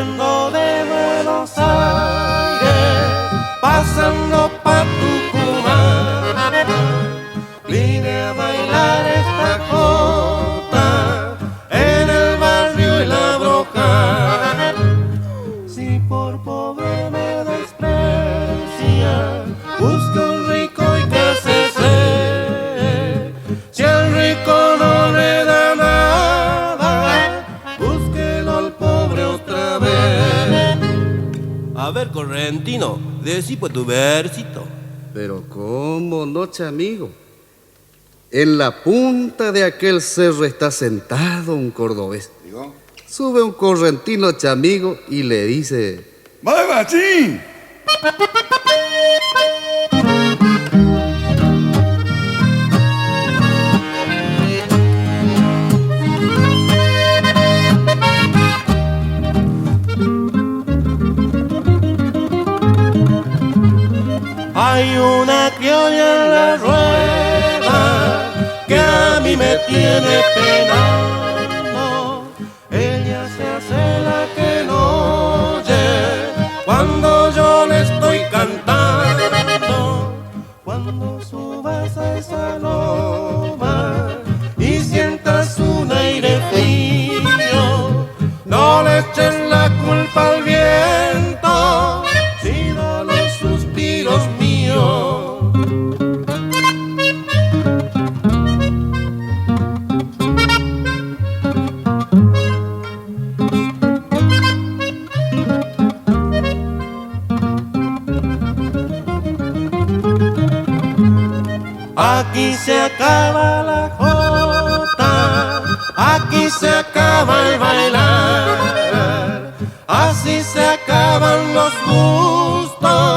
Viniendo de Buenos Aires, pasando pa' Tucumán, vine a bailar esta jota en el barrio El Abrojal. Si por pobre me desprecian, busca un rico y cásese. Si al rico no le da nada, búsquelo al pobre otra vez. A ver, correntino, decí pues tu versito. Pero cómo no, chamigo. En la punta de aquel cerro está sentado un cordobés. ¿Digo? Sube un correntino, chamigo, y le dice: ¡Vai, machín! Hay una criolla en la rueda que a mí me tiene penando. Ella se hace la que no oye cuando yo le estoy cantando. Cuando subas a esa loma y sientas un aire frío, no le eches la culpa al viento, sino a los suspiros míos. Aquí se acaba la jota, aquí se acaba el bailar, así se acaban los gustos